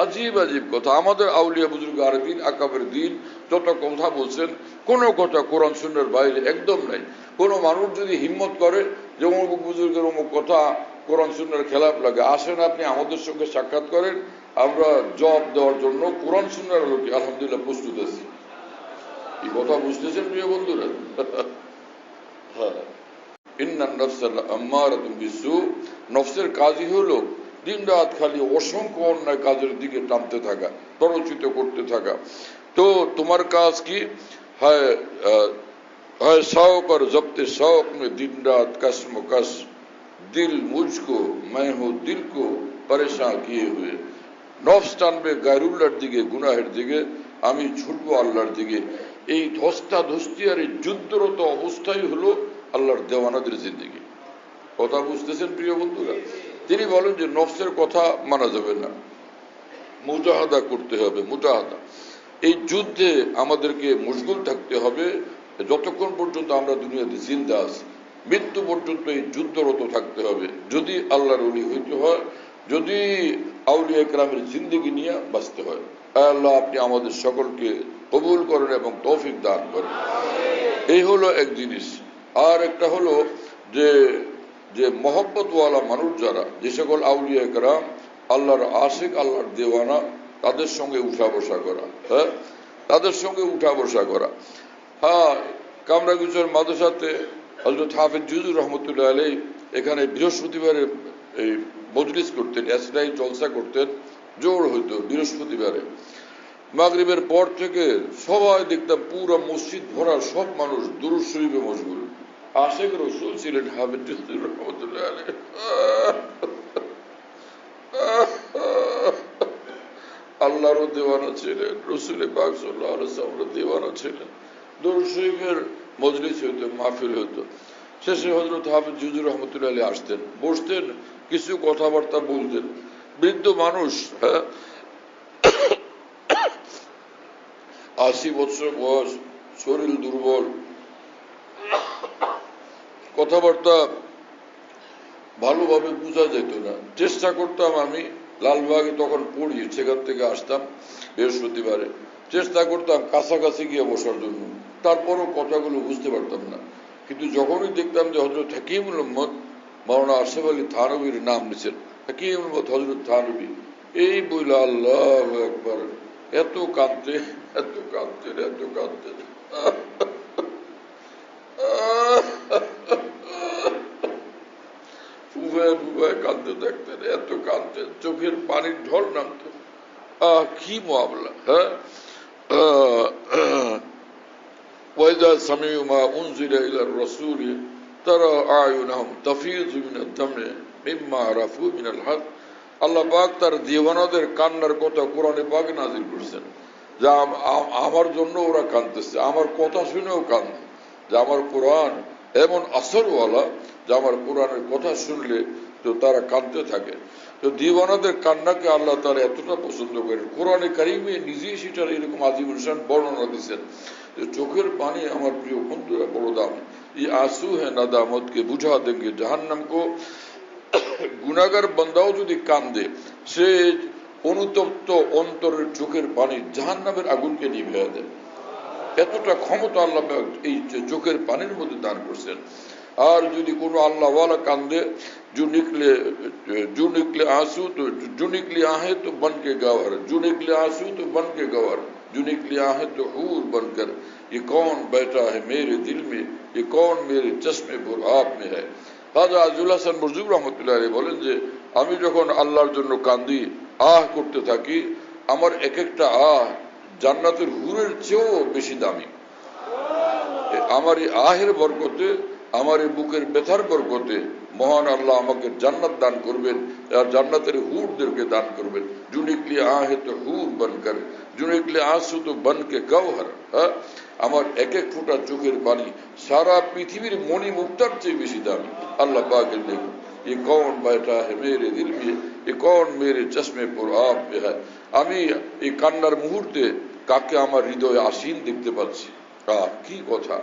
আজীব আজীব কথা। আমাদের আউলিয়া বুজুর্গ আরবিন আকাবের দিন যত কথা বলছেন, কোনো কথা কোরআন সুন্নাহর বাইরে একদম নাই। কোনো মানুষ যদি হিম্মত করে যে অমুক বুজুর্গের অমুক কথা কোরআন সুন্নাহর খেলাফ লাগে, আসেন আপনি আমাদের সঙ্গে সাক্ষাৎ করেন, আমরা জবাব দেওয়ার জন্য কোরআন সুন্নাহর লোকে আলহামদুলিল্লাহ প্রস্তুত আছি। এই কথা বুঝতেছেন প্রিয় বন্ধুরা? হ্যাঁ, ইন্নান নাফসা লাআম্মারাতুম বিসসু, নফসের কাজই হলো দিন রাত খালি অসংখ্য অন্যায় কাজের দিকে টানতে থাকা, প্ররোচিত করতে থাকা। তো তোমার কাজ কি? है शौक और जब्त शौक में दिन रात कश्म कश, दिल मुझको मैं हूँ दिल को परेशान किए हुए। নফস টানবে গায়রুল্লাহর দিকে, গুনাহের দিকে, আমি ছুটবো আল্লাহর দিকে। এই ধস্তাধস্তি আর এই যুদ্ধরত অবস্থাই হলো আল্লাহর দেওয়ানাদের জিন্দেগি। কথা বুঝতেছেন প্রিয় বন্ধুরা? তিনি বলেন যে নফসের কথা মানা যাবে না, মুজাহাদা করতে হবে। মুজাহাদা, এই যুদ্ধে আমাদেরকে মশগুল থাকতে হবে যতক্ষণ পর্যন্ত আমরা দুনিয়াতে জিন্দা আছি। মৃত্যু পর্যন্ত এই যুদ্ধরত থাকতে হবে যদি আল্লাহর ওলি হইতে হয়, যদি আউলিয়া ইকরামের জিন্দেগি নিয়ে বাঁচতে হয়। আল্লাহ আপনি আমাদের সকলকে কবুল করেন এবং তৌফিক দান করেন। এই হলো এক জিনিস। আর একটা হলো যে যে মহব্বতওয়ালা মানুষ যারা, যে সকল আউলিয়া ইকরাম আল্লাহর আশিক, আল্লাহর দেওয়ানা, তাদের সঙ্গে উঠা বসা করা। হ্যাঁ, তাদের সঙ্গে উঠা বসা করা। হ্যাঁ, কামরাগুচর মাদ্রাসাতে হযরত হাফেজ জুজুর রহমতুল্লাহ আলাইহি এখানে বৃহস্পতিবারে এই মজলিস করতেন, এসরাই জলসা করতেন, জোর হইতো বৃহস্পতিবারে। মাগরিবের পর থেকে সবাই দেখতাম পুরো মসজিদ ভরা, সব মানুষ দুরূদ শরীফে মশগুল। আশিক রাসূল ছিলেন হাফেজ জুজুর রহমতুল্লাহ আলাইহি। আল্লাহরও দেওয়ানা ছিলেন, রাসূল পাক সাল্লাল্লাহু আলাইহি ওয়াসাল্লামের দেওয়ানা ছিলেন। দুরূদ শরীফের মজলিস হইতো, মাহফিল হইতো। শেষে হযরত হাফেজ জুজুর রহমতুল্লাহ আলাইহি আসতেন, বসতেন, কিছু কথাবার্তা বলতেন। বৃদ্ধ মানুষ, হ্যাঁ, 80 বছর বয়স, শরীর দুর্বল, কথাবার্তা ভালোভাবে বোঝা যেত না। চেষ্টা করতাম, আমি লালবাগে তখন পড়ি, সেখান থেকে আসতাম বৃহস্পতিবারে, চেষ্টা করতাম কাছাকাছি গিয়ে বসার জন্য, তারপরও কথাগুলো বুঝতে পারতাম না। কিন্তু যখনই দেখতাম যে হযরত হাকিমুল উম্মত মাওলানা আশরাফ আলী থানভীর নাম নিছেন, হাকিমুল উম্মত হযরত থানভী, এই বইলা আল্লাহু আকবার, এত কাঁদতে, এত কাঁদতেন, এত কাঁদতেন, ফুফায় ফুফায় কাঁদতে থাকতেন, এত কাঁদতেন, চোখের পানির ঢল নামত। কি মামলা! হ্যাঁ, وإذا سمعوا ما أنزل إلى الرسول ترى أعينهم تفيض من الدمع مما عرفوا من الحق। আল্লাহ পাক তার দিওয়ানাদের কান্নার কথা কোরআনে পাকে নাজিল করেছেন, যে আমার জন্য ওরা কাঁদতেছে, আমার কথা শুনেও কান্দে, যে আমার কোরআন এমন আসরওয়ালা, যে আমার কোরআনের কথা শুনলে তো তারা কাঁদতে থাকে। তো দিওয়ানাদের কান্নাকে আল্লাহ তারা এতটা পছন্দ করেন, কোরআনে কারিমে নিজেই সেটার এরকম আজিমুল শান বর্ণনা দিচ্ছেন। চোখের পানি আমার প্রিয় বন্ধুরা বড় দাম। এই आंसू है नदामत के बुझा देंगे जहन्नम को। গুনাহগার বান্দাও যদি কান্দে, সে অনুতপ্ত অন্তরের চোখের পানি জাহান্নামের আগুনকে নিভিয়ে দেয়। এতটা ক্ষমতা আল্লাহ এই চোখের পানির মধ্যে দান করছেন। আর যদি কোনো আল্লাহ ওয়ালা কান্দে, जो निकले आंसू तो जो निकले आहे तो बन के गवार, जो निकले आंसू तो बन के गवार, जो निकले आहे तो हूर बनकर, ये कौन बैठा है मेरे दिल में, ये कौन मेरे चश्मे बुरआब में है। হাজা আজুল হাসান মরজুব রহমতুল্লাহ আলাইহি বলেন যে আমি যখন আল্লাহর জন্য কান্দি, আহ করতে থাকি, আমার এক একটা আহ জান্নাতের হুরের চেয়েও বেশি দামি। আমার এই আহের বরকতে, আমার এই বুকের ব্যথার বরকতে মহান আল্লাহ আমাকে জান্নাত দান করবেন, আর জান্নাতের হুরদেরকে দান করবেন। জুনিকলি আহে তো হুর বনকর, জুনিকলি आंसू তো বনকে গওহর। হ্যাঁ, আমার এক এক ফোঁটা চোখের পানি সারা পৃথিবীর মণি মুক্তার চেয়ে বেশি দামি। আল্লাহ পাকের দেখুন, ये कौन बैठा है मेरे दिल में, ये कौन मेरे चश्मे पर आप है। আমি এই কান্নার মুহূর্তে কাকে আমার হৃদয়ে আসীন দেখতে পাচ্ছি। কি কথা,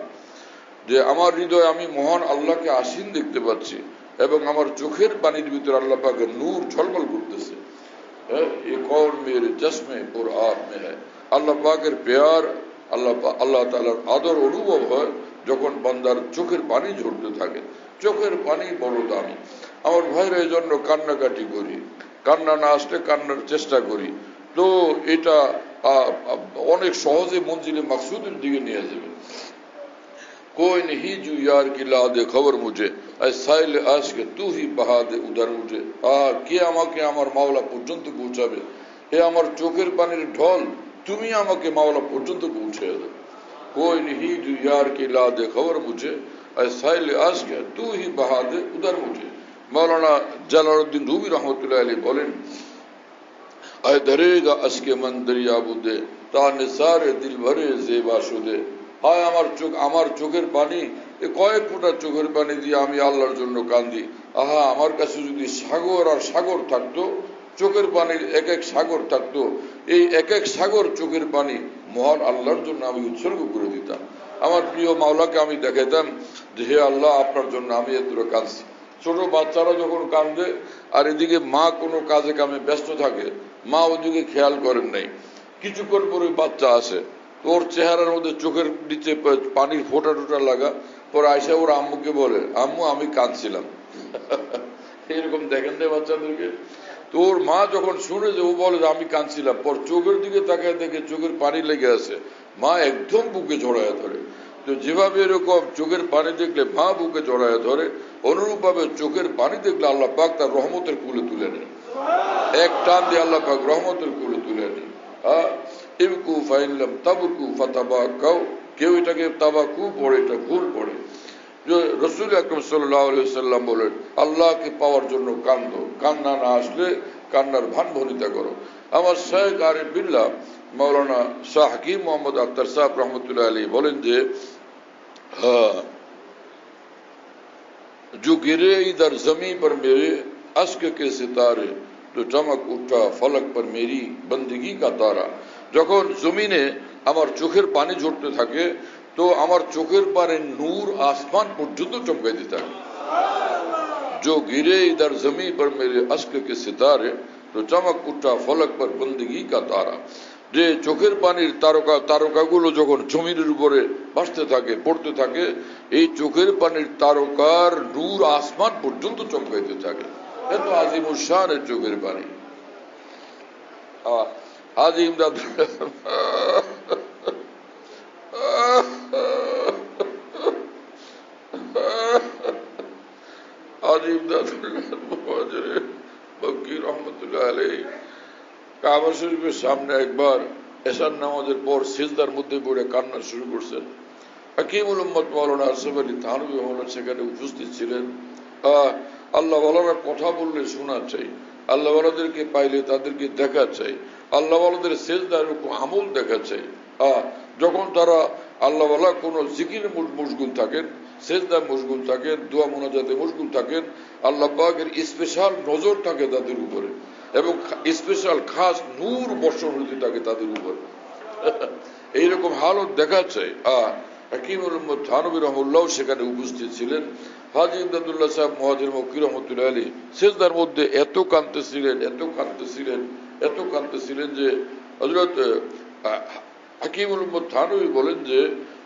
যে আমার হৃদয়ে আমি মহান আল্লাহকে আসীন দেখতে পাচ্ছি, এবং আমার চোখের পানির ভিতরে আল্লাহ পাকের নূর ঝলমল করতেছে। ये कौन मेरे चश्मे पुर आप में है। আল্লাহ পাকের প্যার, আল্লাহ তাআলার আদর অনুভব হয় যখন বান্দার চোখের পানি ঝরতে থাকে। চোখের পানি বড় দামি। আমার ভাইরা এই জন্য কান্নাকাটি করি, কান্না না আসলে কান্নার চেষ্টা করি। তো এটা অনেক সহজে মঞ্জিলে মাকসুদের দিকে নিয়ে যাবে। कोई नहीं जो यार की ला दे खबर मुझे साइल आशके तू ही बहा दे उधर मुझे। কে আমাকে আমার মাওলা পর্যন্ত পৌঁছাবে? হে আমার চোখের পানির ঢল, তুমি আমাকে মাওলা পর্যন্ত পৌঁছে দাও। कोई नहीं जो यार की ला दे खबर मुझे साइल आशके तू ही बहा दे उधर मुझे। मौलाना জালালউদ্দিন রুমি রহমতুল্লাহ আলাইহি বলেন, আয় ধরেগা আজকে মন দরিয়া বুদে তা নিসারে দিল ভরে জেবা শুদে। হয় আমার চোখের পানি, কয়েক ফোঁটা চোখের পানি দিয়ে আমি আল্লাহর জন্য কান্দি। আহা, আমার কাছে যদি সাগর আর সাগর থাকতো, চোখের পানির এক এক সাগর থাকতো, এই এক এক সাগর চোখের পানি মহান আল্লাহর জন্য আমি উৎসর্গ করে দিতাম। আমার প্রিয় মাওলাকে আমি দেখাইতাম যে হে আল্লাহ, আপনার জন্য আমি এতটা কাঁদছি। ছোট বাচ্চারা যখন কান্দে আর এদিকে মা কোনো কাজে কামে ব্যস্ত থাকে, মা ওদিকে খেয়াল করেন নাই, কিছুক্ষণ পরে বাচ্চা আসে, ওর চেহারার মধ্যে চোখের নিচে পানির ফোঁটা টোটা লাগা, পরে আইসা ওর আম্মুকে বলে, আম্মু আমি কাঁদছিলাম। এরকম দেখেন না বাচ্চাদেরকে? তো ওর মা যখন শুনে যে ও বলে যে আমি কাঁদছিলাম, পর চোখের দিকে তাকায় দেখে চোখের পানি লেগে আছে, মা একদম বুকে জড়ায় ধরে। তো যেভাবে এরকম চোখের পানি দেখলে মা বুকে জড়ায় ধরে, অনুরূপ ভাবে চোখের পানি দেখলে আল্লাহ পাক তার রহমতের কুলে তুলে নেন। এক টান দিয়ে আল্লাহ পাক রহমতের কুলে তুলে নেন। ইবকু ফাইনলাম তাবকু ফাতাবাকাউ, কেউ এটাকে তাবাকু পড়ে, এটা ভুল পড়ে। রাসূল আকরাম সাল্লাল্লাহু আলাইহি ওয়াসাল্লাম বলেন, আল্লাহকে পাওয়ার জন্য কান্দো, কান্না না আসলে কান্নার ভান ভনিতা করো। আমার শাইখ আরিফ বিল্লাহ মাওলানা শাহ হাকিম মোহাম্মদ আখতার সাহেব রহমতুল্লাহ আলাইহি বলেন যে, जो गिरे इधर जमी पर मेरे अश्क के सितारे तो चमक उठा फलक पर मेरी बंदगी का तारा। যখন জমিনে আমার চোখের পানি ঝরতে থাকে, তো আমার চোখের পানি নূর আসমান পর্যন্ত চমকাইতে থাকে। जो गिरे इधर जमी पर मेरे अश्क के सितारे तो चमक उठा फलक पर बंदगी का तारा। যে চোখের পানির তারকাগুলো যখন জমিনের উপরে ভাসতে থাকে, পড়তে থাকে, এই চোখের পানির তারকার নূর আসমান পর্যন্ত চমকাইতে থাকে। এত আজিমুল শানের চোখের পানি। হাজী ইমদাদ রহমতুল্লাহ আলাইহি কাবা শরীফের সামনে একবার এশার নামাজের পর সিজদার মধ্যে পড়ে কান্না শুরু করছেন। হাকিমুল উম্মত মাওলানা আশরাফ আলী থানভী মাওলানা সেখানে উপস্থিত ছিলেন। আল্লাহ ওয়ালারা কথা বললে শোনা চাই, আল্লাহ ওয়ালাদেরকে পাইলে তাদেরকে দেখা চাই, আল্লাহ ওয়ালাদের সিজদার উপর আমল দেখা চাই। যখন তারা আল্লাহ ওয়ালা কোনো জিকিরে মশগুল থাকেন, সিজদায় মশগুল থাকেন, দোয়া মুনাজাতে মশগুল থাকেন, আল্লাহ পাকের স্পেশাল নজর থাকে তাদের উপরে এবং স্পেশাল খাস নূর বর্ষণ হতে থাকে তাদের উপর। এইরকম হালত দেখা চাই। হাকিমুল উম্মত থানভী রহমাতুল্লাহ সেখানে উপস্থিত ছিলেন। হাজী ইমদাদুল্লাহ সাহেব মুহাজির মক্কি রহমতুল্লাহ আলাইহি সিজদার মধ্যে এত কাঁদতেছিলেন যে হযরত হাকিমুল উম্মত থানভী বলেন যে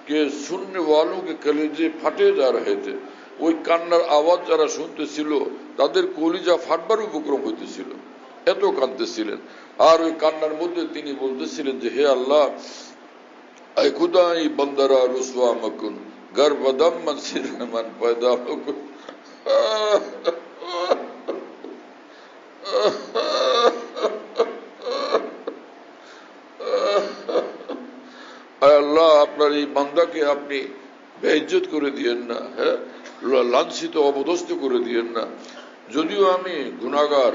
কে सुनने वालों के कलेजे फटे जा रहे थे। ওই কান্নার আওয়াজ যারা শুনতেছিল তাদের কলিজা ফাটবার উপক্রম হইতেছিল, এত কাঁদতেছিলেন। আর ওই কান্নার মধ্যে তিনি বলতেছিলেন যে হে আল্লাহ, আই খুদাই বন্দারা রুসওয়া মকুন গর্বদম মনসির রহমান পয়দা মকুন। আল্লাহ, আপনার এই বান্দাকে আপনি বেইজ্জত করে দিয়েন না, হ্যাঁ, লাঞ্ছিত অপদস্থ করে দিয়েন না। যদিও আমি গুনাহগার,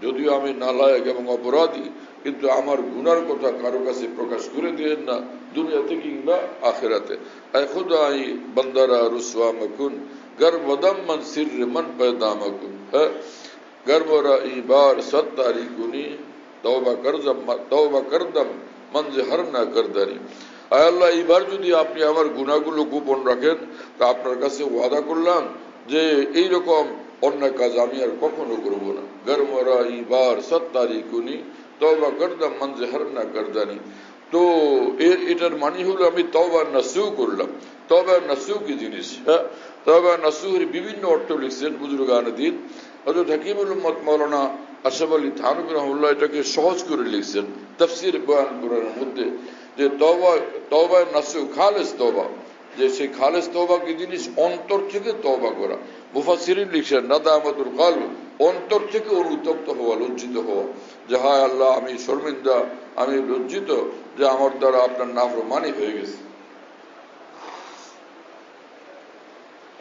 যদিও আমি নালায়েক এবং অপরাধী, কিন্তু আমার গুনার কথা কারো কাছে প্রকাশ করে দিয়েন না, দুনিয়াতে কিংবা আখিরাতে। আয় খুদাই বান্দারা রুসওয়া মকুন গর্বদম মান সির মান পয়দা মকুন। হ্যাঁ, গর্বরা ইবার সত্তারি কুনি তওবা করদম মনজে হর না করদানি। আয় আল্লাহ, এইবার যদি আপনি আমার গুনাহগুলো গোপন রাখেন, তা আপনার কাছে ওয়াদা করলাম যে এইরকম অন্যায় কাজ আমি আর কখনো করবো না। গরমরা ইবার 7 কুনি তওবা করদাম মঞ্জে হর না করদানি। তো এটার মানে হলো আমি তওবা নাসু করলাম। তওবা নাসু কি জিনিস? তওবা নাসুর বিভিন্ন অর্থ লিখছেন বুজুর্গান দিন। হযরত হাকিমুল উম্মত মাওলানা আশরাফ আলী থানভী রাহিমাহুল্লাহ এটাকে সহজ করে লিখছেন তাফসীর বয়ান করার মধ্যে, যে তওবা নাসু খালেস তওবা, যে সেই খালেস তওবা কি জিনিস? অন্তর থেকে তওবা করা। মুফাসসিরিন লিখছেন নাদামাতুল কলব, অন্তর থেকে অনুতপ্ত হওয়া, লজ্জিত হওয়া, যে হায় আল্লাহ আমি শর্মিন্দা, আমি লজ্জিত যে আমার দ্বারা আপনার নাফরমানি হয়ে গেছে।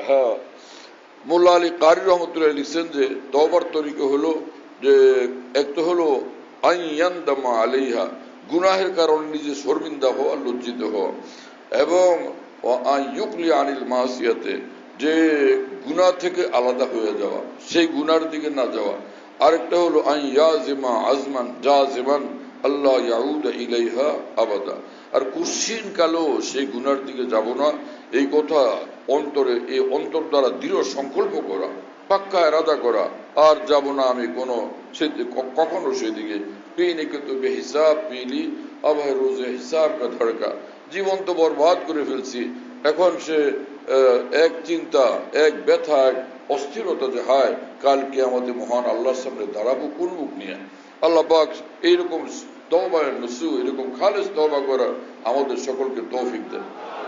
হ্যাঁ, মোল্লা আলী কারি রহমতুল্লাহ লিখছেন যে তওবার তরিকা হলো যে এক তো হলো আইয়ান্দামা আলাইহা, গুনাহের কারণে নিজে শর্মিন্দা হওয়া, লজ্জিত হওয়া, এবং আইয়ুকলি আনিল মাসিয়াতে, যে গুনাহ থেকে আলাদা হয়ে যাওয়া, সেই গুনার দিকে না যাওয়া। আরেকটা হলো আইয়াজিমা আজমান জাজিমান আল্লাহ ইয়াউদ ইলাইহা আবাদা, আর কুশ্চিন কালেও সেই গুনার দিকে যাব না, এই কথা অন্তরে, এই অন্তর দ্বারা দৃঢ় সংকল্প করা, পাক্কা এরাদা করা, আর যাব না আমি কখনো সেদিকে। পিনে কে তো বেহিসাব পিলি আবাহ রোজে হিসাব কা ধড়কা, জীবন তো বরবাদ করে ফেলছি, এখন সে এক চিন্তা, এক ব্যথা, এক অস্থিরতা যে হায় কালকে আমাদের মহান আল্লাহর সামনে দাঁড়াবো কোন মুখ নিয়ে। আল্লাহ পাক এইরকম তওবা নসু, এরকম খালেস তওবা করা আমাদের সকলকে তৌফিক দেন।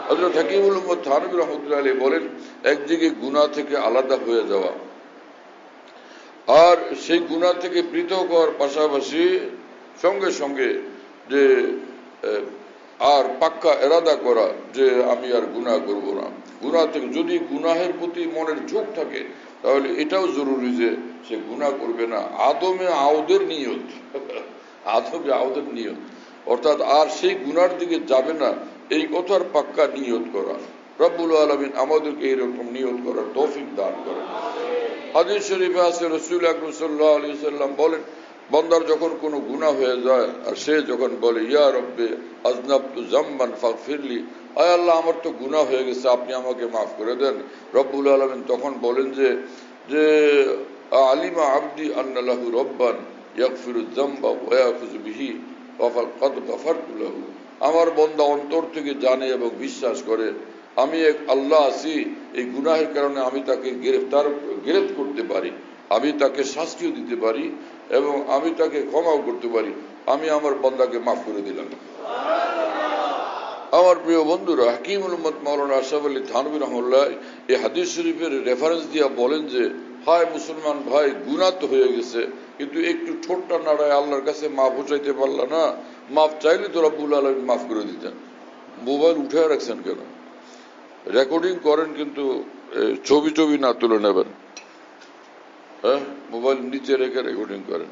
হযরত হাকিমুল উম্মত থানভী রাহমাতুল্লাহ আলাইহি বলেন, একদিকে গুনাহ থেকে আলাদা হয়ে যাওয়া, আর সেই গুনাহ থেকে পৃথক হওয়ার পাশাপাশি সঙ্গে সঙ্গে যে আর পাক্কা এরাদা করা যে আমি আর গুনাহ করব না। গুনাহ থেকে যদি গুনাহের প্রতি মনের ঝোঁক থাকে, তাহলে এটাও জরুরি যে সে গুনাহ করবে না। আদমে আউদের নিয়ত, আদমে আউদের নিয়ত, অর্থাৎ আর সেই গুনার দিকে যাবে না, এই কথার পাক্কা নিয়ত করা। রব্বুল আলামিন আমাদেরকে এরকম নিয়ত করার তৌফিক দান করেন। হাদিস শরীফে আছে রাসূল আকরাম সাল্লাল্লাহু আলাইহি ওয়াসাল্লাম বলেন, বান্দার যখন কোনো গুনাহ হয়ে যায় আর সে যখন বলে ইয়া রব্বে আযনাবতু যামবান ফাগফিরলি, আয় আল্লাহ আমার তো গুনাহ হয়ে গেছে, আপনি আমাকে মাফ করে দেন, রব্বুল আলামিন তখন বলেন যে আলিমা আবদি আন্না লাহু রব্বান ইয়াগফিরু যামবা ওয়া ইয়াখুযু বিহি ওয়া ফাকাদ গাফারতু লাহু, আমার বান্দা অন্তর থেকে জানে এবং বিশ্বাস করে আমি এক আল্লাহ আছি, এই গুনাহের কারণে আমি তাকে গ্রেফত করতে পারি, আমি তাকে শাস্তিও দিতে পারি এবং আমি তাকে ক্ষমাও করতে পারি, আমি আমার বান্দাকে মাফ করে দিলাম। আমার প্রিয় বন্ধুরা, হাকিমুল উম্মত মাওলানা আশরাফ আলী থানভী রাহিমাহুল্লাহ এই হাদিস শরীফের রেফারেন্স দিয়া বলেন যে হায় মুসলমান ভাই, গুনাহ তো হয়ে গেছে, কিন্তু একটু ঠোঁটটা নাড়ায় আল্লাহর কাছে মাফ চাইতে পারলা না? মাফ চাইলে তো রব্বুল আলামিন মাফ করে দিতেন। মোবাইল উঠে রাখছেন কেন? রেকর্ডিং করেন কিন্তু ছবি না তুলে নেবেন। হ্যাঁ, মোবাইল নিচে রেখে রেকর্ডিং করেন।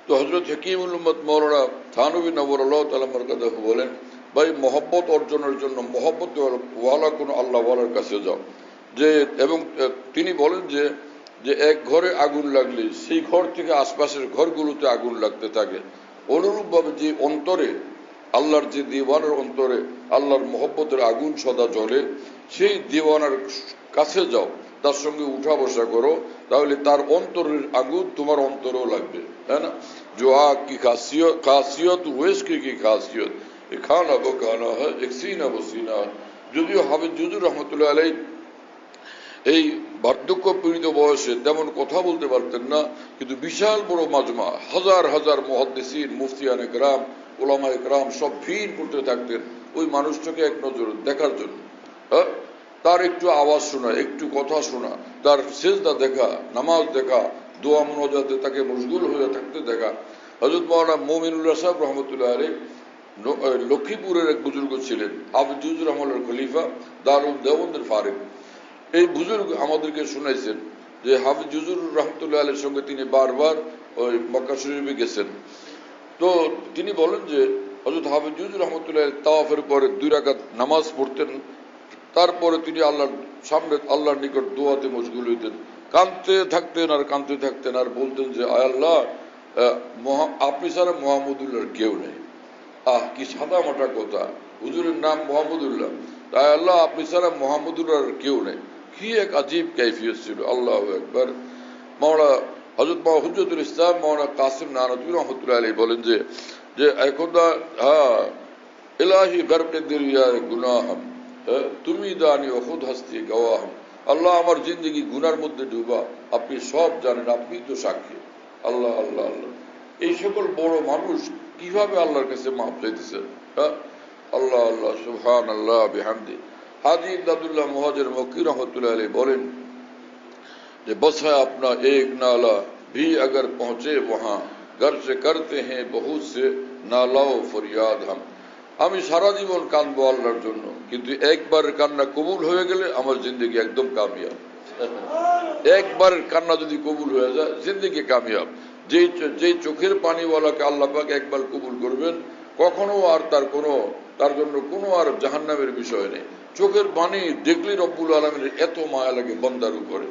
তো হযরত হাকিমুল উম্মত মাওলানা থানভী নওয়ারাল্লাহু তাআলা মারকাদাহু বলেন, ভাই মহব্বত অর্জনের জন্য মহব্বত ওয়ালা কোন আল্লাহ ওয়ালার কাছে যাও। যে এবং তিনি বলেন যে এক ঘরে আগুন লাগলে সেই ঘর থেকে আশপাশের ঘরগুলোতে আগুন লাগতে থাকে, অনুরূপভাবে যে অন্তরে আল্লাহর, যে দিওয়ানার অন্তরে আল্লাহর মহব্বতের আগুন সদা জ্বলে, সেই দিওয়ানার কাছে যাও, তার সঙ্গে উঠা বসা করো, তাহলে তার অন্তরের আগুন তোমার অন্তরেও লাগবে, তাই না? जो आग की खासियत वेस्की की खासियत खाना बकाना है एक सीना बसीना। যদিও হাফেজ জুজুর রহমতুল্লাহ আলাইহি এই বার্ধক্য পীড়িত বয়সে তেমন কথা বলতে পারতেন না, কিন্তু বিশাল বড় মাজমা, হাজার হাজার মুহাদ্দিসিন, মুফতিয়ান একরাম, উলামা একরাম সব ভিড় করতে থাকতেন ওই মানুষটাকে এক নজর দেখার জন্য। তার একটু আওয়াজ শোনা, একটু কথা শোনা, তার সেজদা দেখা, নামাজ দেখা, দোয়া মুনাজাতে তাকে মশগুল হয়ে থাকতে দেখা। হযরত মাওলানা মুমিনুল্লাহ সাহেব রহমতুল্লাহ আলাইহি লক্ষ্মীপুরের এক বুজুর্গ ছিলেন, হাফেজ জুজুর রহমানের খলিফা, দারুল দেওবন্দের ফারিক। এই বুজুর্গ আমাদেরকে শুনাইছেন যে হাফেজ জুজুর রহমতুল্লাহ আলাইহির সঙ্গে তিনি বারবার ওই মক্কা শরীফে গেছেন। তো তিনি বলেন যে হযরত হাফেজ জুজুর রহমতুল্লাহ তাওয়াফের পরে 2 রাকাত নামাজ পড়তেন, তারপরে তিনি আল্লাহর সামনে আল্লাহর নিকট দোয়াতে মশগুল হইতেন, কাঁদতে থাকতেন আর কাঁদতে থাকতেন আর বলতেন যে আয় আল্লাহ আপনি ছাড়া মোহাম্মদুল্লাহর কেউ নেই। কি সাদা মাটা কথা, হুজুরের নাম মোহাম্মদুল্লাহ, তাই আল্লাহ আপনি ছাড়া মোহাম্মদুল্লাহর কেউ নেই। কি এক আজীব কাইফিয়ত ছিল। আল্লাহ একবার মাওলানা হযরত হুজ্জতুল ইসলাম মাওলানা কাসিম নানতুবী রহমতুল্লাহ আলাইহি বলেন যে এখন ইলাহি গরকে দরিয়ায়ে গুনাহম, তুমি দানি ও খুদ হস্তি গওয়াহম। আল্লাহ আমার জিন্দগি গুনার মধ্যে ডুবা, আপনি সব জানেন, আপনি তো সাক্ষী। আল্লাহ আল্লাহ আল্লাহ, এই সকল বড় মানুষ কিভাবে আল্লাহর কাছে মাফ চাইতেছে। আল্লাহ আল্লাহ সুবহান আল্লাহ বিহামদি। হাজী ইমদাদুল্লাহ মুহাজির মক্কি রহমতুল্লাহ আলাইহি বলেন যে बस है अपना एक नाला भी अगर पहुंचे वहां घर से करते हैं बहुत से नालाओ फरियाद हम। আমি সারা জীবন কাঁদবো আল্লাহর জন্য, কিন্তু একবার কান্না কবুল হয়ে গেলে আমার জিন্দগি একদম কামিয়াব। একবার কান্না যদি কবুল হয়ে যায় জিন্দগি কামিয়াব। যেই চোখের পানিওয়ালাকে আল্লাহ পাক একবার কবুল করবেন, কখনো আর তার জন্য কোনো আর জাহান্নামের বিষয় নেই। চোখের পানি দেখলে রব্বুল আলামিনের এত মায়া লাগে বান্দার উপরে।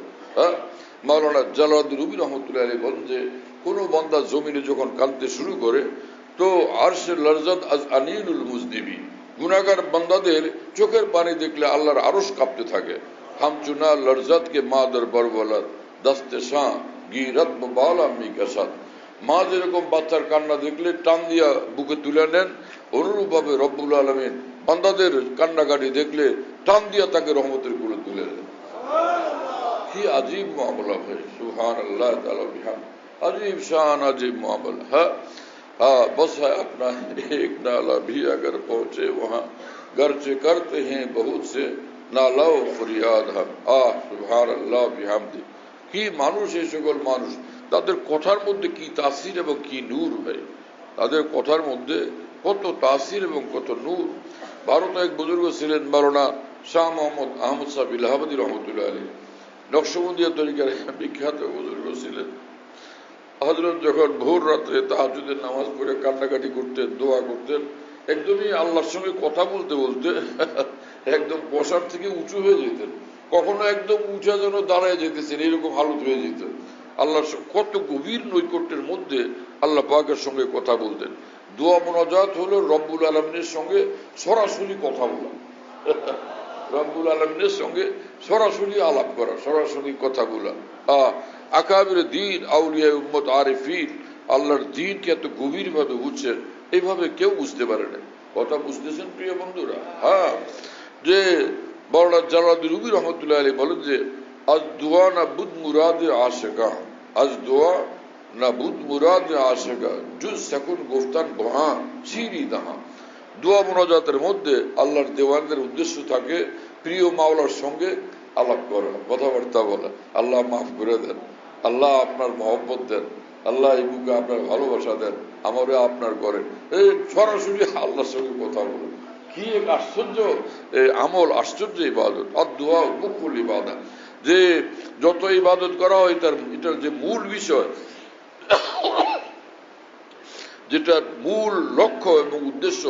মাওলানা জালালউদ্দিন রুমি রহমতুল্লাহ আলাইহি বলেন যে কোন বান্দা জমিনে যখন কাঁদতে শুরু করে তো আরশে লরজত আজ আনিলুল মুজনিবি, গুনাহগার বান্দাদের চোখের পানি দেখলে আল্লাহর আরশ কাঁপতে থাকে। হামচুনা লরজত কে মাদার বরবলাত দস্তে শাহ গিরত বালা মি কাসাদ। মা যেরকম বাচ্চার কান্না দেখলে টান দিয়া বুকে তুলে নেন, অনুরূপভাবে রব্বুল আলামিন বান্দাদের কান্নাকাটি দেখলে টান দিয়া তাকে রহমতের কোলে তুলে নেন। কি আজীব মামলা ভাই, সুবহানাল্লাহ তাআলা বিহাম, अजीब शान अजीब मामला है। बस है अपना एक नाला भी अगर पहुंचे वहां घर से करते हैं बहुत से नालाओ फरियाद हम। সুবহানাল্লাহ বিহামদি। কি মানুষ এই সকল মানুষ, তাদের কথার মধ্যে কি তাসির এবং কি নূর ভাই, তাদের কথার মধ্যে কত তাসির এবং কত নূর। ভারতে এক বুজুর্গ ছিলেন মাওলানা শাহ মোহাম্মদ আহমদ সাহেব ইলাহাবাদী রহমতুল্লাহ আলাইহি, নকশবন্দিয়া তরিকার বিখ্যাত বুজুর্গ ছিলেন। হযরত যখন ভোর রাত্রে তাহাজ্জুদের নামাজ পড়ে কান্নাকাটি করতেন, দোয়া করতেন, একদমই আল্লাহর সঙ্গে কথা বলতে বলতে একদম বসার থেকে উঁচু হয়ে যেতেন, কখনো একদম উঁচা যেন দাঁড়ায় যেতেছেন, এরকম হালত হয়ে যেত। আল্লাহর কত গভীর নৈকট্যের মধ্যে আল্লাহ পাকের সঙ্গে কথা বলতেন। দোয়া মুনাজাত হলো রব্বুল আলামিনের সঙ্গে সরাসরি কথা বলা, রব্বুল আলামিনের সঙ্গে সরাসরি আলাপ করা, সরাসরি কথা বলা। আকাবির দ্বীন আউলিয়া উম্মত আরিফিন আল্লাহর দ্বীনকে এত গভীর ভাবে বুঝছেন, এইভাবে কেউ বুঝতে পারে না। কথা বুঝতেছেন প্রিয় বন্ধুরা? যে মাওলানা জালালউদ্দিন রুমি রহমতুল্লাহ আলাইহি বলেন যে আজ দোয়া না বুদ মুরাদে আশিকা, আজ দোয়া না বুদ মুরাদে আশিকা জুজ সাকুন গুফতান বহা চিরি দাহা। দোয়া মুনাজাতের মধ্যে আল্লাহর দেওয়ানদের উদ্দেশ্য থাকে প্রিয় মাওলার সঙ্গে আলাপ করা, কথাবার্তা বলা। আল্লাহ মাফ করে দেন, আল্লাহ আপনার মহব্বত দেন, আল্লাহ এই বুকে আপনার ভালোবাসা দেন, আমারও আপনার করেন, এই সরাসরি আল্লাহর সঙ্গে কথা বলেন। কি এক আশ্চর্য আমল, আশ্চর্য ইবাদত। আর দোয়া মুকুল ইবাদত, যে যত ইবাদত করা হয় এটার যে মূল বিষয়, যেটার মূল লক্ষ্য এবং উদ্দেশ্য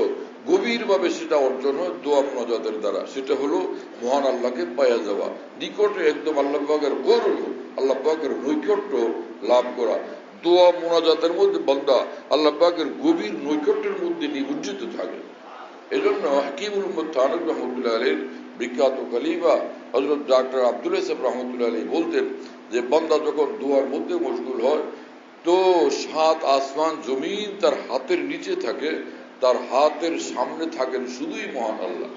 গভীরভাবে সেটা অর্জন হয় দোয়া মুনাজাতের দ্বারা। সেটা হলো মহান আল্লাহকে পাওয়া যাওয়া, নিকটে একদম আল্লাহ পাকের গৌরব, আল্লাহ পাকের নৈকট্য লাভ করা। দোয়া মুনাজাতের মধ্যে বান্দা আল্লাহ পাকের গভীর নৈকট্যের মধ্যে নিমজ্জিত থাকে। এই জন্য হাকিমুল উম্মত থানভী রহমতুল্লাহ আলাইহির বিখ্যাত খলিফা হযরত ডক্টর আব্দুল ইসাব রহমতুল্লাহ আলাইহি বলতেন যে বান্দা যখন দোয়ার মধ্যে মশগুল হয় তো সাত আসমান জমিন তার হাতের নিচে থাকে, তার হাতের সামনে থাকেন শুধুই মহান আল্লাহ।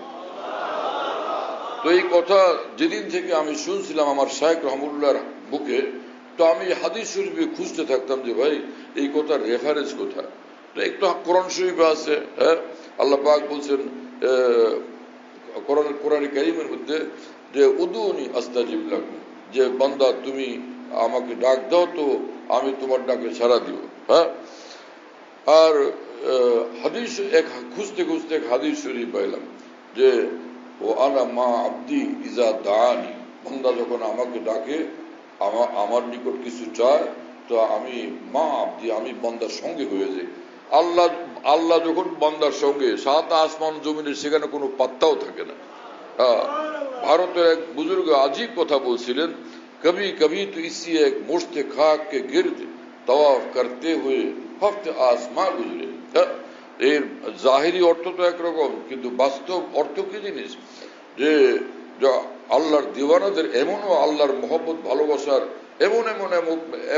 তো এই কথা যেদিন থেকে আমি শুনছিলাম আমার শাইখ রহমতুল্লাহর বুকে, তো আমি হাদিস শরীফে খুঁজতে থাকতাম যে ভাই এই কথার রেফারেন্স কোথায়। তো একটু কোরআন শরীফে আছে, আল্লাহ পাক বলছেন কোরআন কারীমের মধ্যে যে উদুনি আস্তাজিব লাকুম, যে বান্দা তুমি আমাকে ডাক দাও তো আমি তোমার ডাকে সাড়া দিব। আর হাদিস খুঁজতে খুঁজতে এক হাদিস শরীফ পাইলাম যে ও আনা মা আব্দি ইজা দাআনি, বান্দা যখন আমাকে ডাকে, আমার নিকট কিছু চায়, তো আমি মা আব্দি, আমি বান্দার সঙ্গে হয়ে যাই। আল্লাহ যখন বান্দার সঙ্গে, সাত আসমান জমিনের সেখানে কোনো পাত্তাও থাকে না। ভারতের এক বুজুর্গ আজীব কথা বলছিলেন, কবি কবি তো ইসি এক মুশতে খাক কে গির্দ तवाफ करते हुए हफ्ते आसमां गुजरे। এর জাহিরি অর্থ তো একরকম, কিন্তু বাস্তব অর্থ কি জিনিস, যে আল্লাহর দিওয়ানাদের এমনও আল্লাহর মহব্বত ভালোবাসার এমন এমন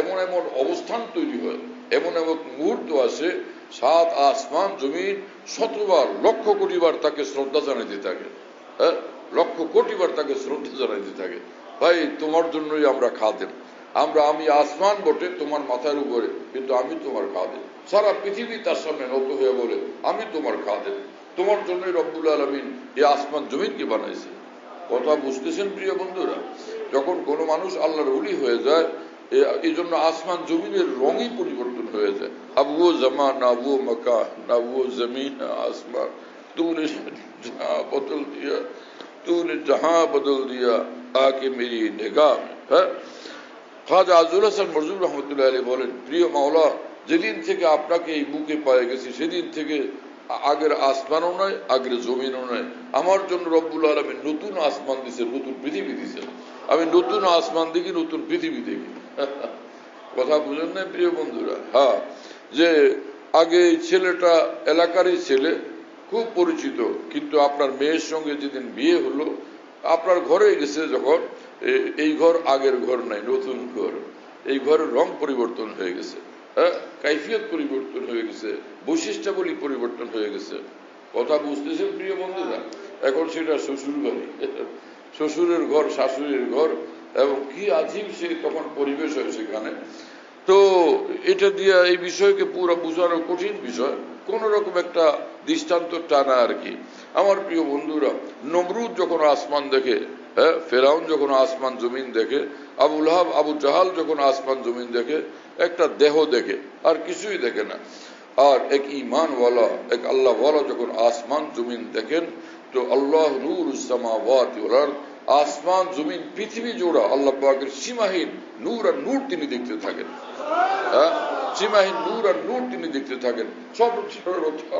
এমন এমন অবস্থান তৈরি হয়, এমন এমন মুহূর্ত আসে, 7 আসমান জমিন শতবার লক্ষ কোটি বার তাকে শ্রদ্ধা জানাইতে থাকে। লক্ষ কোটি বার তাকে শ্রদ্ধা জানাইতে থাকে। ভাই, তোমার জন্যই আমরা খাদেম, আমি আসমান বটে তোমার মাথার উপরে, কিন্তু আমি তোমার খাদেম। সারা পৃথিবী তার সামনে নত হয়ে বলে আমি তোমার খাদেম, তোমার জন্যই রব্বুল আলামিন এই আসমান জমিনকে বানাইছে। কথা বুঝতেছেন প্রিয় বন্ধুরা? যখন কোনো মানুষ আল্লাহর ওলি হয়ে যায়, এই জন্য আসমান জমিনের রঙই পরিবর্তন হয়ে যায়। আব ও জমা না ও মকা না ও জমিন না আসমান, তूने जहां बदल दिया, तूने जहां बदल दिया आके मेरी निगाह में। খাজা আজুল হাসান মরজুব রহমতুল্লাহ আলাইহি বলেন, প্রিয় মাওলা, যেদিন থেকে আপনাকে এই বুকে পায়ে গেছি সেদিন থেকে আগের আসমানও নয়, আগের জমিনও নয়, আমার জন্য রব্বুল আলামিন নতুন আসমান দিয়েছেন, নতুন পৃথিবী দিয়েছেন। আমি নতুন আসমান দেখি, নতুন পৃথিবী দেখি। কথা বুঝেন না প্রিয় বন্ধুরা? হ্যাঁ, যে আগে ছেলেটা এলাকারই ছেলে, খুব পরিচিত, কিন্তু আপনার মেয়ের সঙ্গে যেদিন বিয়ে হলো, আপনার ঘরে গেছে যখন, এই ঘর আগের ঘর নাই, নতুন ঘর। এই ঘরের রং পরিবর্তন হয়ে গেছে, কাইফিয়ত পরিবর্তন হয়ে গেছে, বৈশিষ্ট্যাবলী পরিবর্তন হয়ে গেছে। কথা বুঝতেছেন প্রিয় বন্ধুরা? এখন সেটা শ্বশুর বাড়ি, শ্বশুরের ঘর, শাশুড়ির ঘর, এবং কি আজীব সে তখন পরিবেশ হয় সেখানে। তো এটা দিয়ে এই বিষয়কে পুরো বোঝানো কঠিন বিষয়, কোন রকম একটা দৃষ্টান্ত টানা আর কি। আমার প্রিয় বন্ধুরা, নমরুদ যখন আসমান দেখে, ফেরাউন যখন আসমান জমিন দেখে, আবু লাহাব আবু জাহাল যখন আসমান জমিন দেখে, একটা দেহ দেখে, আর কিছুই দেখে না। আর এক ঈমানওয়ালা, এক আল্লাহওয়ালা যখন আসমান জমিন দেখেন, তো আল্লাহ নূরুস সামাওয়াতি ওয়াল আরদ, আসমান জমিন পৃথিবী জোড়া আল্লাহ পাকের সীমাহীন নূর আর নূর তিনি দেখতে থাকেন। সীমাহীন নূর আর নূর তিনি দেখতে থাকেন। সব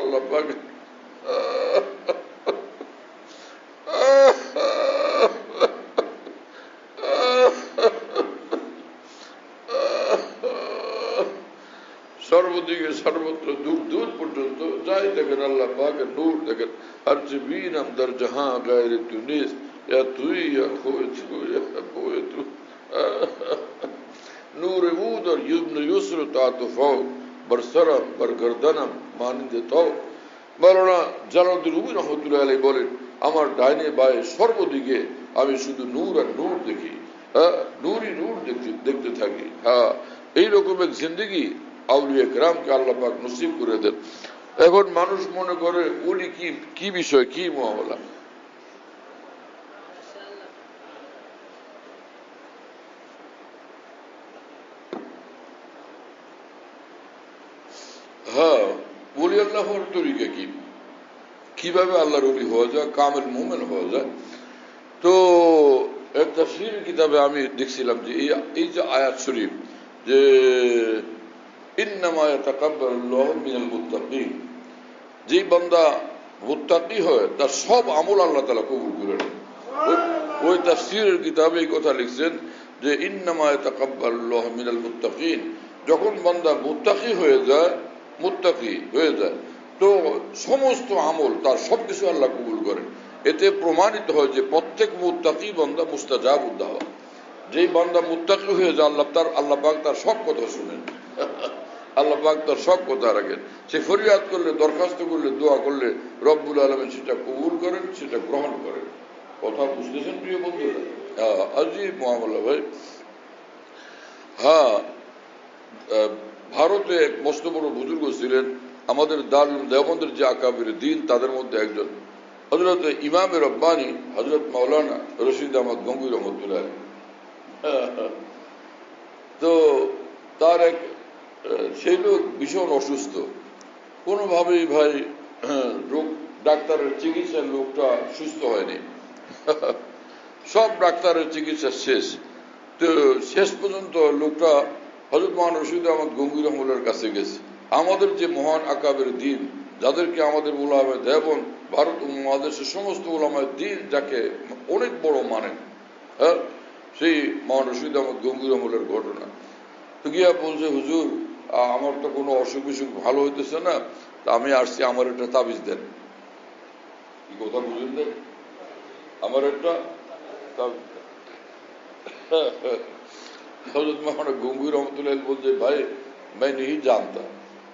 আল্লাহ পাকের সর্বদিকে সর্বত্র দূর দূর পর্যন্ত যাই দেখেন আল্লাহ পাকের নূর দেখেন। আর যে বীন আমদার জাহা গায়রে তুনিস, या তুই या खोए तू या खोए तू, नूर वूद और युब्न युस्र तातुफौ बरसरम बरगर्दनम मानिंदे तो। মাওলানা জালালউদ্দিন রুমি রহমতুল্লাহ আলাইহি বলেন, আমার ডাইনে বায়ে সর্বদিকে আমি শুধু নূর আর নূর দেখি, নূরই নূর দেখতে থাকি। হ্যাঁ, এইরকম এক জিন্দেগি আউলিয়া কেরামকে আল্লাহ পাক নসিব করে দেন। এখন মানুষ মনে করে ওলি কি বিষয়, কি মামলা। হ্যাঁ, ওলি আল্লাহ হওয়ার তরিকা কি, কিভাবে আল্লাহর ওলি হওয়া যায়, কামেল মুমিন হওয়া যায়। তো এক তাফসীর কিতাবে আমি দেখছিলাম যে এই যে আয়াত শরীফ, যে ইন্নামা ইয়াতাকাব্বালুল্লাহু মিনাল মুত্তাকিন, যে বান্দা মুত্তাকি হয় তার সব আমল আল্লাহ তাআলা কবুল করে নেন। ওই তাফসীরের কিতাবে এই কথা লিখছেন যে ইন্নামা ইয়াতাকাব্বালুল্লাহু মিনাল মুত্তাকিন, যখন বান্দা মুত্তাকি হয়ে যায় তো সমস্ত আমল তার সবকিছু আল্লাহ কবুল করেন। এতে প্রমাণিত হয় যে প্রত্যেক মুত্তাকি বান্দা মুস্তাজাবুদ দাওয়া। যেই বান্দা মুত্তাকি হয়ে যায় আল্লাহ পাক তার সব কথা শুনেন, আল্লাহ পাক তার সব কথা রাখেন। সে ফরিয়াদ করলে, দরখাস্ত করলে, দোয়া করলে রব্বুল আলামিন সেটা কবুল করেন, সেটা গ্রহণ করেন। কথা বুঝতেছেন প্রিয় বন্ধুরা? আজিব মুআমালা ভাই। হ্যাঁ, ভারতে এক মস্ত বড় বুজুর্গ ছিলেন, আমাদের দারুল দেওবন্দের যে আকাবির দিন তাদের মধ্যে একজন, হযরত ইমাম রব্বানী হযরত মাওলানা রশিদ আহমদ গঙ্গুই রহমতুল্লাহ। তো তার এক সেই লোক ভীষণ অসুস্থ, কোনোভাবেই ভাই রোগ, ডাক্তারের চিকিৎসার লোকটা সুস্থ হয়নি। সব ডাক্তারের চিকিৎসা শেষ। তো শেষ পর্যন্ত লোকটা হযরত মাওলানা রশিদ আহমদ গঙ্গুই রহমতুল্লাহর কাছে গেছে। আমাদের যে মহান আকাবের দিন, যাদেরকে আমাদের উলামায়ে দেওবন্দ, ভারত মহাদেশের সমস্ত উলামায়ে দ্বীন যাকে অনেক বড় মানেন, সেই মাওলানা রশিদ আহমদ গঙ্গুই রহমতুল্লাহর ঘটনা। তো গিয়া বলছে, হুজুর আমার তো কোনো অসুখ বিসুখ ভালো হইতেছে না, তা আমি আসছি, আমার একটা তাবিজ দেন। কি কথা বুঝলেন দেন? আমার একটা তাবিজ। हजरत मौलाना गंगूई रहमतुल्लाह बोलते, भाई मैं नहीं जानता,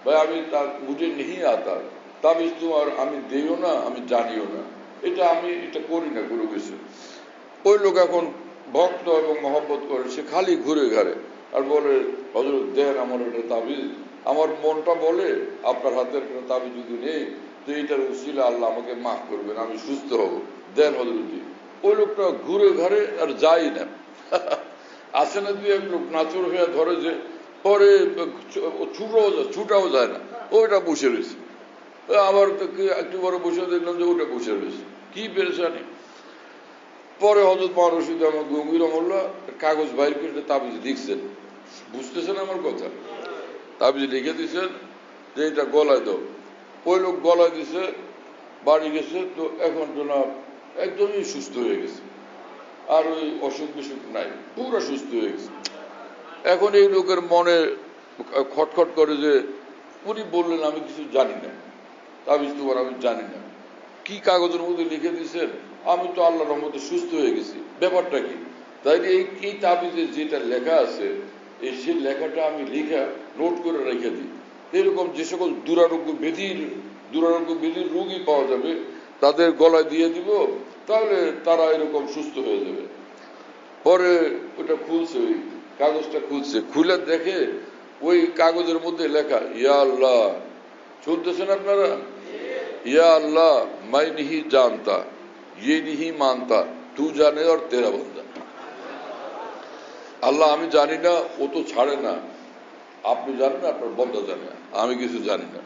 भाई আমি मुझे नहीं आता, তাবিজ তোমার আমি দিও না, আমি জানিও না, এটা করি না কোনো কিছু। ওই লোক এখন ভক্ত এবং মহব্বত করে, সে খালি ঘুরে ঘাড়ে আর বলে, হযরত দেন আমার একটা তাবিজ, আমার মনটা বলে আপনার হাতের একটা তাবিজ যদি নেই তো এইটার উসিলা আল্লাহ আমাকে মাফ করবেন, আমি সুস্থ হব, দেন হযরতজি। ওই লোকটা ঘুরে ঘাড়ে আর যাই না। আসে না দুই এক লোক নাচুর হয়ে ধরে, যে পরে ছুটাও যায় না, ওইটা বসে রয়েছে। আবার একটু পরে বসে দেখলাম যে ওটা বসে রয়েছে, কি পেরেছানি। পরে হযরত মাওলানা রশিদ আহমদ গঙ্গুই রহমাতুল্লাহ কাগজ বাইর করে তাবিজ লিখছেন, বুঝতেছেন আমার কথা, তাবিজ লিখে দিচ্ছেন যে এটা গলায় দাও। ওই লোক গলায় দিছে, বাড়ি গেছে, তো এখন তো না একদমই সুস্থ হয়ে গেছে, আর ওই অসুখ বিসুখ নাই, পুরো সুস্থ হয়ে গেছে। এখন এই লোকের মনে খটখট করে যে উনি বললেন আমি কিছু জানি না, তাবিজ তোমার আমি জানি না, কি কাগজের মধ্যে লিখে দিয়েছেন, আমি তো আল্লাহর রহমতে সুস্থ হয়ে গেছি, ব্যাপারটা কি? তাই এই তাবিজে যেটা লেখা আছে, সেই লেখাটা আমি লিখা নোট করে রেখে দিই। এরকম যে সকল দুরারোগ্য ব্যাধির রোগী পাওয়া যাবে তাদের গলায় দিয়ে দিব, তাহলে তারা এরকম সুস্থ হয়ে যাবে। পরে ওটা খুলছে, ওই কাগজটা খুলছে, খুলে দেখে ওই কাগজের মধ্যে লেখা, ইয়া আল্লাহ, শুনতেছেন আপনারা? ইয়া আল্লাহ मैं नहीं जानता, ये नहीं मानता, तू जाने और तेरा बंदा। আল্লাহ আমি জানি না, ও তো ছাড়ে না, আপনি জানেন না, আপনার বন্দা জানে না, আমি কিছু জানি না।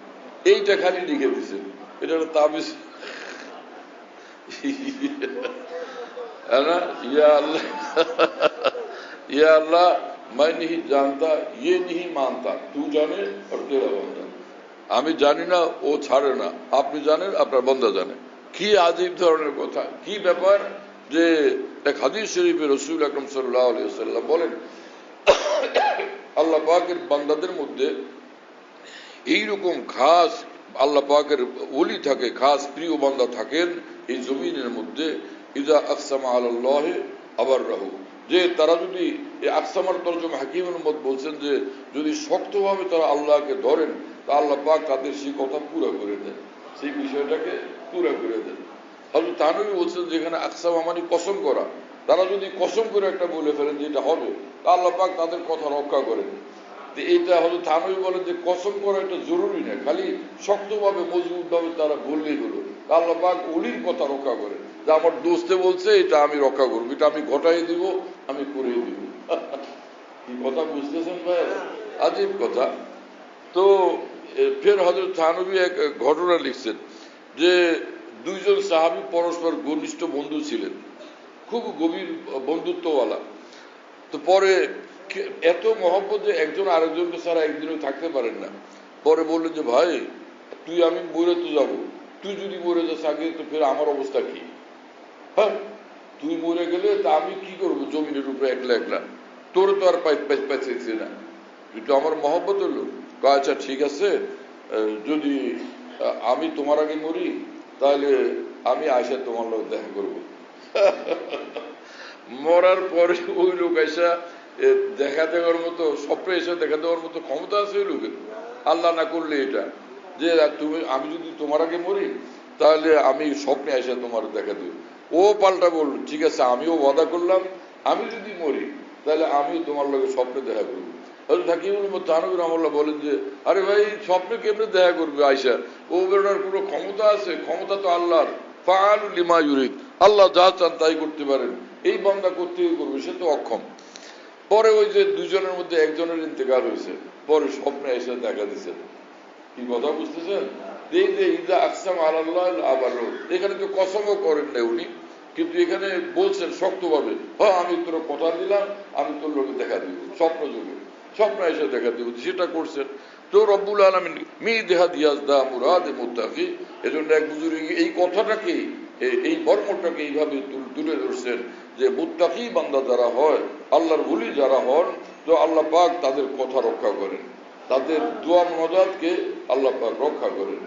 এইটা খালি লিখে দিছে, এটা একটা তাবিজ। ইয়া আল্লাহ, ইয়া আল্লাহ मैं नहीं जानता, ये नहीं मानता, तू जाने और तेरा बंदा। আমি জানি না, ও ছাড়ে না, আপনি জানেন, আপনার বন্দা জানে। কি আজীব ধরনের কথা, কি ব্যাপার যে এক হাদিস শরীফে রাসূল আকরাম সাল্লাল্লাহু আলাইহি ওয়াসাল্লাম বলেন, আল্লাহ পাকের বান্দাদের মধ্যে এইরকম খাস আল্লাহ পাকের ওলি থাকে, খাস প্রিয় বান্দা থাকেন এই জমিনের মধ্যে, ইজা আকসামা আলাল্লাহ আবাররাহু, যে তারা যদি আকসামার তরজমা হাকিমুল উম্মত বলছেন যে যদি শক্তভাবে তারা আল্লাহকে ধরেন তা আল্লাহ পাক তাদের সেই কথা পুরো করে দেন, সেই বিষয়টাকে পুরো করে দেন। হযরত থানভী বলছেন যেখানে আকসামা মানে কসম করা, তারা যদি কসম করে একটা বলে ফেলেন যে এটা হবে, তা আল্লাহ পাক তাদের কথা রক্ষা করেন। এইটা হযরত থানভী বলেন যে কসম করা এটা জরুরি না, খালি শক্তভাবে মজবুতভাবে তারা বললেই হলো, আল্লাহ পাক ওলির কথা রক্ষা করেন, যে আমার দোস্তে বলছে এটা আমি রক্ষা করবো, এটা আমি ঘটাই দিব, আমি করে দিব। কি কথা বুঝতেছেন ভাই? আজীব কথা। তো ফের হযরত থানভী এক ঘটনা লিখছেন যে দুইজন সাহাবী পরস্পর ঘনিষ্ঠ বন্ধু ছিলেন, খুব গভীর বন্ধুত্বওয়ালা। তো পরে এত মহব্বত যে একজন আরেকজনকে ছাড়া একদিনও থাকতে পারেন না। পরে বললেন যে ভাই তুই আমি মরে তো যাবো, তুই যদি মরে যাস আগে, তো ফের আমার অবস্থা কি? হ্যাঁ, তুই মরে গেলে তা আমি কি করবো জমিনের উপরে একলা একলা, তোর তো আর পাইছে না, তুই তো আমার মহব্বত হলো। আচ্ছা ঠিক আছে, যদি আমি তোমার আগে মরি তাহলে আমি আয়সা তোমার লোক দেখা করবো। মরার পরে ওই লোক আয়সা দেখা দেওয়ার মতো, স্বপ্নে এসে দেখা দেওয়ার মতো ক্ষমতা আছে ওই লোকের? আল্লাহ না করলে এটা যে আমি যদি তোমার আগে মরি তাহলে আমি স্বপ্নে এসে তোমার দেখা দেব। ও পাল্টা বলল, ঠিক আছে আমিও ওয়াদা করলাম, আমি যদি মরি তাহলে আমিও তোমার লোকে স্বপ্নে দেখা করবো। থানভী রাহমাতুল্লাহ বলেন যে আরে ভাই স্বপ্নে কেমনে দেখা করবে আয়সা, ও বেরোনার কোনো ক্ষমতা আছে? ক্ষমতা তো আল্লাহর, ফাআলু লিমা ইউরিদ, আল্লাহ যা চান তাই করতে পারেন, এই বান্দা করতে করবে, সে তো অক্ষম। পরে ওই যে দুজনের মধ্যে একজনের ইন্তেকাল হয়েছে, পরে স্বপ্নে এসে দেখা দিচ্ছেন। কি কথা বুঝতেছেন? এই যে ইজা আকসাম আলাল্লাহ আবাররাহু, এখানে তো কসমও করেন না উনি, কিন্তু এখানে বলছেন শক্তভাবে, হ্যাঁ আমি তোর কথা দিলাম, আমি তোর লোকে দেখা দিব, স্বপ্ন যুগে স্বপ্ন এসে দেখা দিব, সেটা করছেন। তো রব্বুল আলামিন মি দেহাদ ইয়াজদা মুরাদে মুত্তাকি, এজন্য এক বুজুর্গ এই কথাটাকে, এই মর্মটাকে এইভাবে তুলে ধরছেন যে মুত্তাকি বান্দা যারা হয়, আল্লাহর ওলি যারা হন, তো আল্লাহ পাক তাদের কথা রক্ষা করেন, তাদের দোয়া মনাজাতকে আল্লাহ পাক রক্ষা করেন।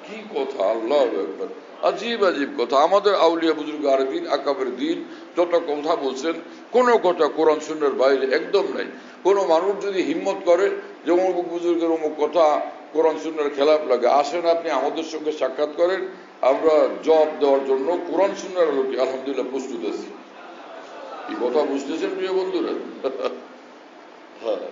কি কথা, আল্লাহু আকবার, আজীব আজীব কথা। আমাদের আউলিয়া বুজুর্গ আরবিন আকাবের দিন যত কথা বলছেন, কোনো কথা কোরআন সুন্নাহর বাইরে একদম নাই। কোনো মানুষ যদি হিম্মত করে যে অমুক বুজুর্গের অমুক কথা কোরআন সুন্নাহর খেলাফ লাগে, আসেন আপনি আমাদের সঙ্গে সাক্ষাৎ করেন, আমরা জবাব দেওয়ার জন্য কোরআন সুন্নাহর লোক আলহামদুলিল্লাহ প্রস্তুত আছি। এই কথা বুঝতেছেন প্রিয় বন্ধুরা? হ্যাঁ।